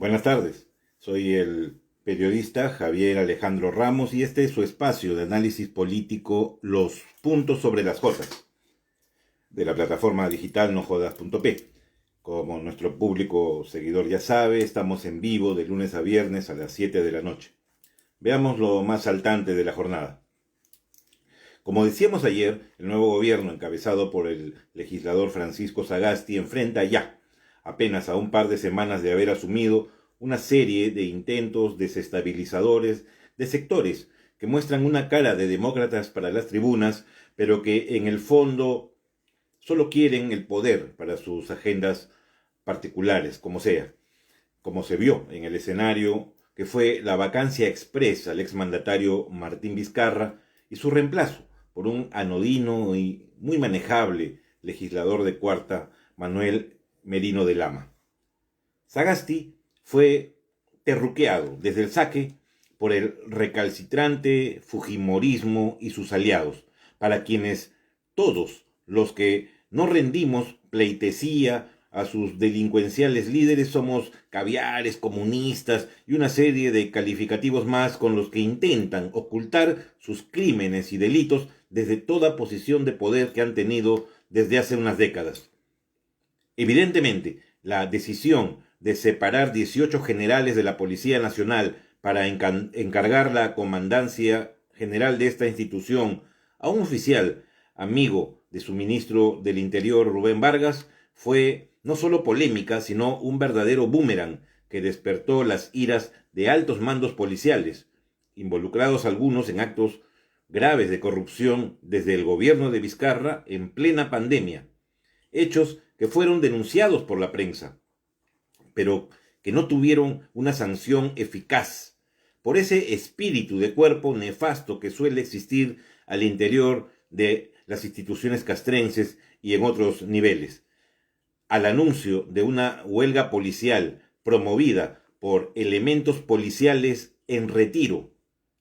Buenas tardes, soy el periodista Javier Alejandro Ramos y este es su espacio de análisis político Los Puntos sobre las Jotas, de la plataforma digital nojodas.p. Como nuestro público seguidor ya sabe, estamos en vivo de lunes a viernes a las 7 de la noche. Veamos lo más saltante de la jornada. Como decíamos ayer, el nuevo gobierno encabezado por el legislador Francisco Sagasti enfrenta ya, apenas a un par de semanas de haber asumido, una serie de intentos desestabilizadores de sectores que muestran una cara de demócratas para las tribunas, pero que en el fondo solo quieren el poder para sus agendas particulares, como sea, como se vio en el escenario que fue la vacancia expresa al exmandatario Martín Vizcarra y su reemplazo por un anodino y muy manejable legislador de cuarta, Manuel Merino de Lama. Sagasti fue terruqueado desde el saque por el recalcitrante fujimorismo y sus aliados, para quienes todos los que no rendimos pleitesía a sus delincuenciales líderes somos caviares, comunistas y una serie de calificativos más con los que intentan ocultar sus crímenes y delitos desde toda posición de poder que han tenido desde hace unas décadas. Evidentemente, la decisión de separar 18 generales de la Policía Nacional para encargar la comandancia general de esta institución a un oficial amigo de su ministro del Interior, Rubén Vargas, fue no solo polémica, sino un verdadero boomerang que despertó las iras de altos mandos policiales, involucrados algunos en actos graves de corrupción desde el gobierno de Vizcarra en plena pandemia, hechos que fueron denunciados por la prensa, pero que no tuvieron una sanción eficaz por ese espíritu de cuerpo nefasto que suele existir al interior de las instituciones castrenses y en otros niveles. Al anuncio de una huelga policial promovida por elementos policiales en retiro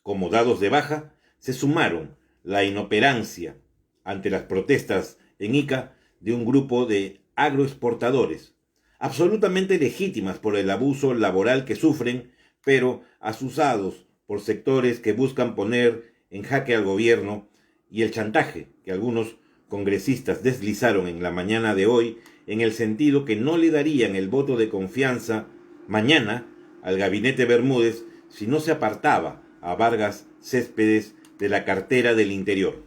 como dados de baja, se sumaron la inoperancia ante las protestas en Ica de un grupo de agroexportadores, absolutamente legítimas por el abuso laboral que sufren, pero asusados por sectores que buscan poner en jaque al gobierno, y el chantaje que algunos congresistas deslizaron en la mañana de hoy en el sentido que no le darían el voto de confianza mañana al gabinete Bermúdez si no se apartaba a Vargas Céspedes de la cartera del Interior.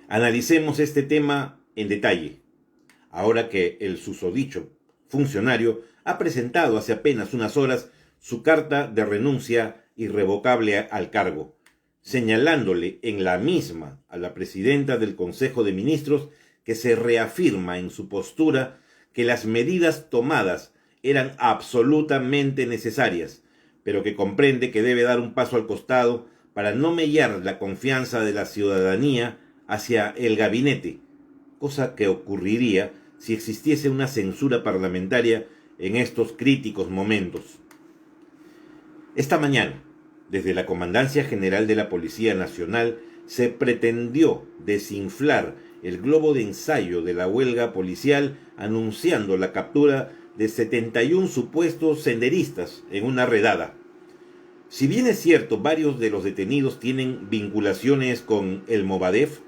Analicemos este tema en detalle, ahora que el susodicho funcionario ha presentado hace apenas unas horas su carta de renuncia irrevocable al cargo, señalándole en la misma a la presidenta del Consejo de Ministros que se reafirma en su postura que las medidas tomadas eran absolutamente necesarias, pero que comprende que debe dar un paso al costado para no mellar la confianza de la ciudadanía hacia el gabinete, cosa que ocurriría si existiese una censura parlamentaria en estos críticos momentos. Esta mañana, desde la Comandancia General de la Policía Nacional, se pretendió desinflar el globo de ensayo de la huelga policial anunciando la captura de 71 supuestos senderistas en una redada. Si bien es cierto, varios de los detenidos tienen vinculaciones con el Movadef,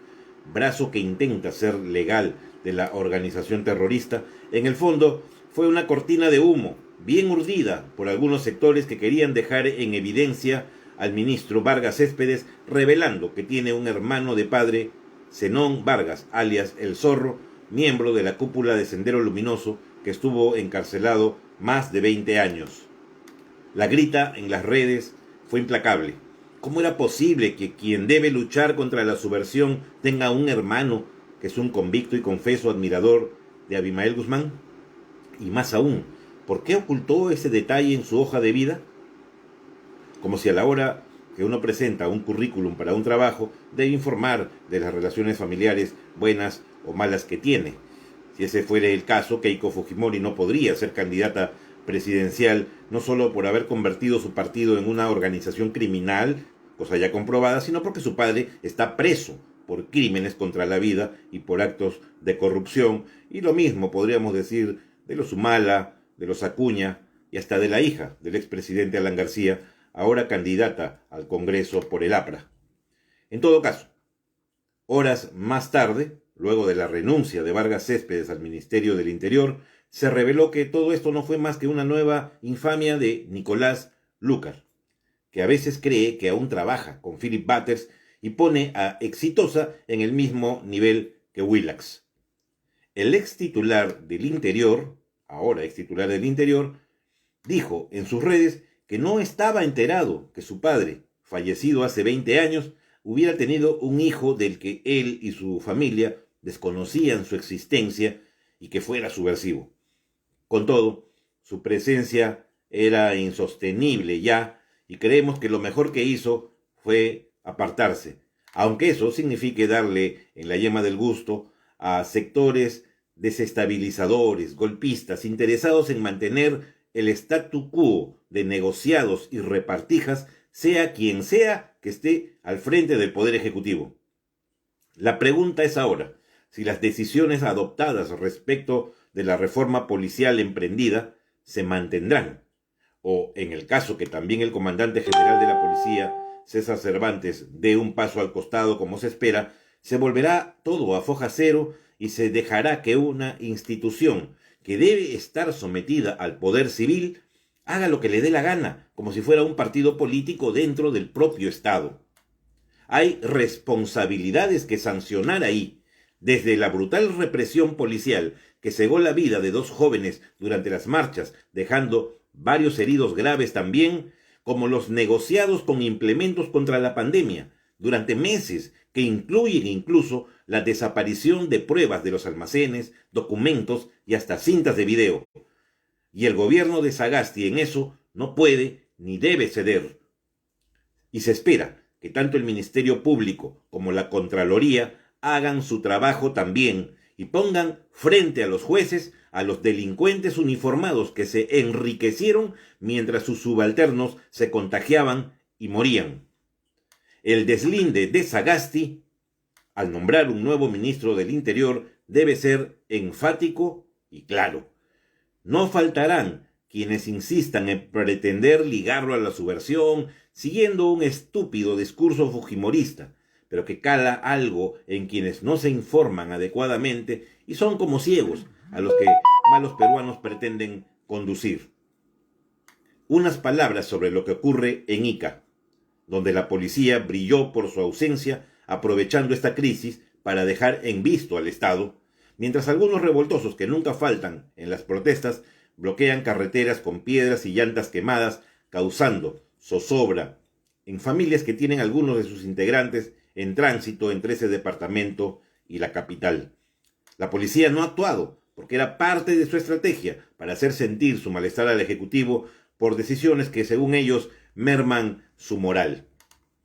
brazo que intenta ser legal de la organización terrorista, en el fondo fue una cortina de humo, bien urdida por algunos sectores que querían dejar en evidencia al ministro Vargas Céspedes, revelando que tiene un hermano de padre, Zenón Vargas, alias El Zorro, miembro de la cúpula de Sendero Luminoso, que estuvo encarcelado más de 20 años. La grita en las redes fue implacable. ¿Cómo era posible que quien debe luchar contra la subversión tenga un hermano que es un convicto y confeso admirador de Abimael Guzmán? Y más aún, ¿por qué ocultó ese detalle en su hoja de vida? Como si a la hora que uno presenta un currículum para un trabajo, debe informar de las relaciones familiares buenas o malas que tiene. Si ese fuera el caso, Keiko Fujimori no podría ser candidata presidencial, no solo por haber convertido su partido en una organización criminal, cosa ya comprobada, sino porque su padre está preso por crímenes contra la vida y por actos de corrupción, y lo mismo podríamos decir de los Humala, de los Acuña, y hasta de la hija del expresidente Alan García, ahora candidata al Congreso por el APRA. En todo caso, horas más tarde, luego de la renuncia de Vargas Céspedes al Ministerio del Interior, se reveló que todo esto no fue más que una nueva infamia de Nicolás Lúcar, que a veces cree que aún trabaja con Philip Butters y pone a Exitosa en el mismo nivel que Willax. El ex titular del Interior, ahora ex titular del Interior, dijo en sus redes que no estaba enterado que su padre, fallecido hace 20 años, hubiera tenido un hijo del que él y su familia desconocían su existencia y que fuera subversivo. Con todo, su presencia era insostenible ya y creemos que lo mejor que hizo fue apartarse, aunque eso signifique darle en la yema del gusto a sectores desestabilizadores, golpistas, interesados en mantener el statu quo de negociados y repartijas, sea quien sea que esté al frente del Poder Ejecutivo. La pregunta es ahora, si las decisiones adoptadas respecto de la reforma policial emprendida se mantendrán, o en el caso que también el comandante general de la policía, César Cervantes, dé un paso al costado como se espera, se volverá todo a foja cero y se dejará que una institución que debe estar sometida al poder civil haga lo que le dé la gana, como si fuera un partido político dentro del propio Estado. Hay responsabilidades que sancionar ahí, desde la brutal represión policial que cegó la vida de 2 jóvenes durante las marchas, dejando varios heridos graves también, como los negociados con implementos contra la pandemia durante meses, que incluyen incluso la desaparición de pruebas de los almacenes, documentos y hasta cintas de video. Y el gobierno de Sagasti en eso no puede ni debe ceder. Y se espera que tanto el Ministerio Público como la Contraloría hagan su trabajo también y pongan frente a los jueces a los delincuentes uniformados que se enriquecieron mientras sus subalternos se contagiaban y morían. El deslinde de Sagasti, al nombrar un nuevo ministro del Interior, debe ser enfático y claro. No faltarán quienes insistan en pretender ligarlo a la subversión, siguiendo un estúpido discurso fujimorista, pero que cala algo en quienes no se informan adecuadamente y son como ciegos a los que malos peruanos pretenden conducir. Unas palabras sobre lo que ocurre en Ica, donde la policía brilló por su ausencia, aprovechando esta crisis para dejar en visto al Estado, mientras algunos revoltosos que nunca faltan en las protestas bloquean carreteras con piedras y llantas quemadas, causando zozobra en familias que tienen algunos de sus integrantes en tránsito entre ese departamento y la capital. La policía no ha actuado porque era parte de su estrategia para hacer sentir su malestar al Ejecutivo por decisiones que, según ellos, merman su moral.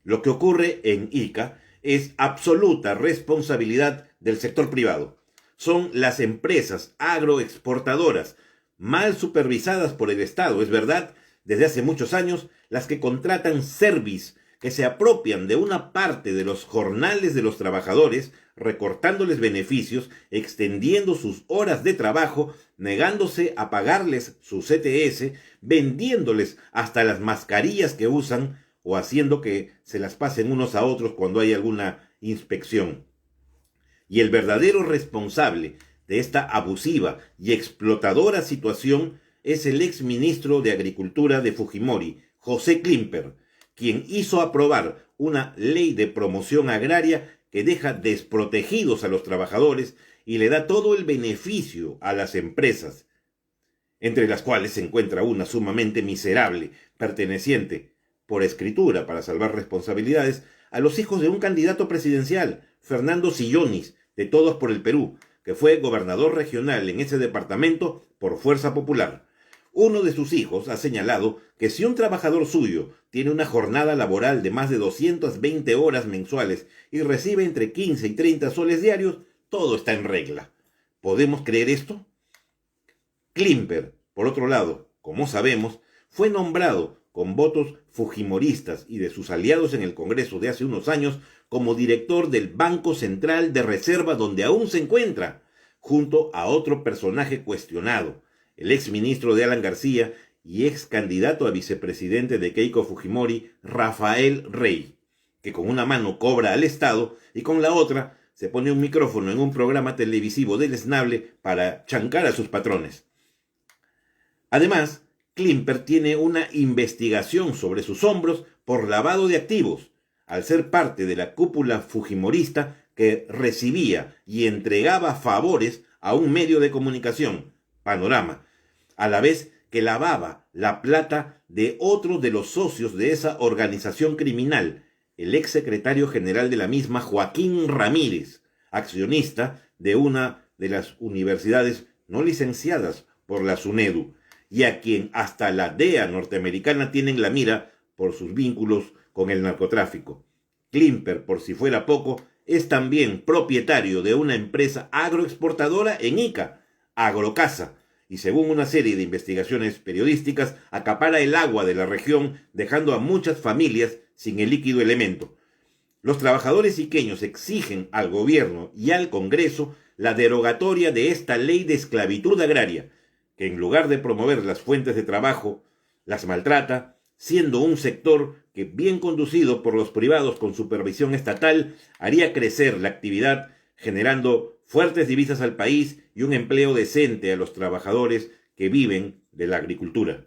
Lo que ocurre en Ica es absoluta responsabilidad del sector privado. Son las empresas agroexportadoras, mal supervisadas por el Estado, es verdad, desde hace muchos años, las que contratan service, que se apropian de una parte de los jornales de los trabajadores, recortándoles beneficios, extendiendo sus horas de trabajo, negándose a pagarles su CTS, vendiéndoles hasta las mascarillas que usan o haciendo que se las pasen unos a otros cuando hay alguna inspección. Y el verdadero responsable de esta abusiva y explotadora situación es el exministro de Agricultura de Fujimori, José Klimper, quien hizo aprobar una ley de promoción agraria que deja desprotegidos a los trabajadores y le da todo el beneficio a las empresas, entre las cuales se encuentra una sumamente miserable, perteneciente, por escritura para salvar responsabilidades, a los hijos de un candidato presidencial, Fernando Sillonis, de Todos por el Perú, que fue gobernador regional en ese departamento por Fuerza Popular. Uno de sus hijos ha señalado que si un trabajador suyo tiene una jornada laboral de más de 220 horas mensuales y recibe entre 15 y 30 soles diarios, todo está en regla. ¿Podemos creer esto? Klimper, por otro lado, como sabemos, fue nombrado con votos fujimoristas y de sus aliados en el Congreso de hace unos años como director del Banco Central de Reserva, donde aún se encuentra, junto a otro personaje cuestionado, el exministro de Alan García y ex candidato a vicepresidente de Keiko Fujimori, Rafael Rey, que con una mano cobra al Estado y con la otra se pone un micrófono en un programa televisivo deleznable para chancar a sus patrones. Además, Klimper tiene una investigación sobre sus hombros por lavado de activos, al ser parte de la cúpula fujimorista que recibía y entregaba favores a un medio de comunicación, Panorama, a la vez que lavaba la plata de otro de los socios de esa organización criminal, el exsecretario general de la misma, Joaquín Ramírez, accionista de una de las universidades no licenciadas por la SUNEDU, y a quien hasta la DEA norteamericana tiene en la mira por sus vínculos con el narcotráfico. Klimper, por si fuera poco, es también propietario de una empresa agroexportadora en Ica, Agrocasa, y según una serie de investigaciones periodísticas, acapara el agua de la región, dejando a muchas familias sin el líquido elemento. Los trabajadores iqueños exigen al gobierno y al Congreso la derogatoria de esta ley de esclavitud agraria, que en lugar de promover las fuentes de trabajo, las maltrata, siendo un sector que, bien conducido por los privados con supervisión estatal, haría crecer la actividad, generando fuertes divisas al país y un empleo decente a los trabajadores que viven de la agricultura.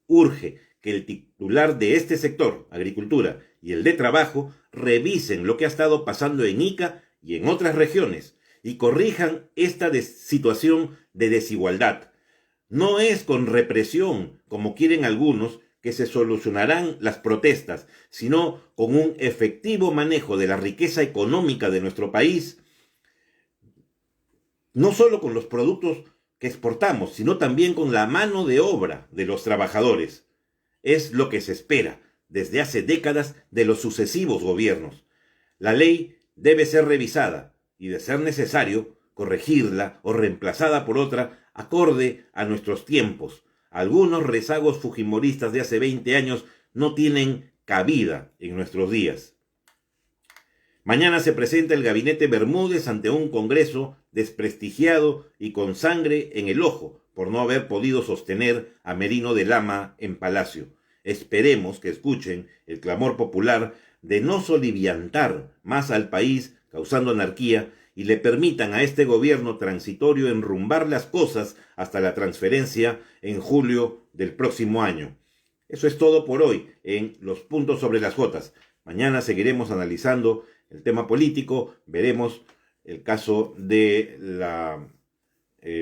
Urge que el titular de este sector, agricultura, y el de trabajo, revisen lo que ha estado pasando en Ica y en otras regiones y corrijan esta situación de desigualdad. No es con represión, como quieren algunos, que se solucionarán las protestas, sino con un efectivo manejo de la riqueza económica de nuestro país, no solo con los productos que exportamos, sino también con la mano de obra de los trabajadores. Es lo que se espera desde hace décadas de los sucesivos gobiernos. La ley debe ser revisada y, de ser necesario, corregirla o reemplazada por otra acorde a nuestros tiempos. Algunos rezagos fujimoristas de hace 20 años no tienen cabida en nuestros días. Mañana se presenta el gabinete Bermúdez ante un Congreso desprestigiado y con sangre en el ojo por no haber podido sostener a Merino de Lama en Palacio. Esperemos que escuchen el clamor popular de no soliviantar más al país causando anarquía y le permitan a este gobierno transitorio enrumbar las cosas hasta la transferencia en julio del próximo año. Eso es todo por hoy en Los Puntos sobre las Jotas. Mañana seguiremos analizando el tema político, veremos el caso de la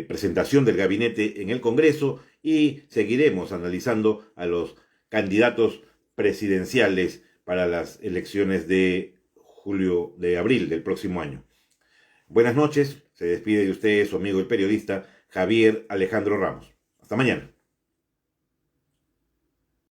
presentación del gabinete en el Congreso y seguiremos analizando a los candidatos presidenciales para las elecciones de abril del próximo año. Buenas noches, se despide de ustedes su amigo el periodista Javier Alejandro Ramos. Hasta mañana.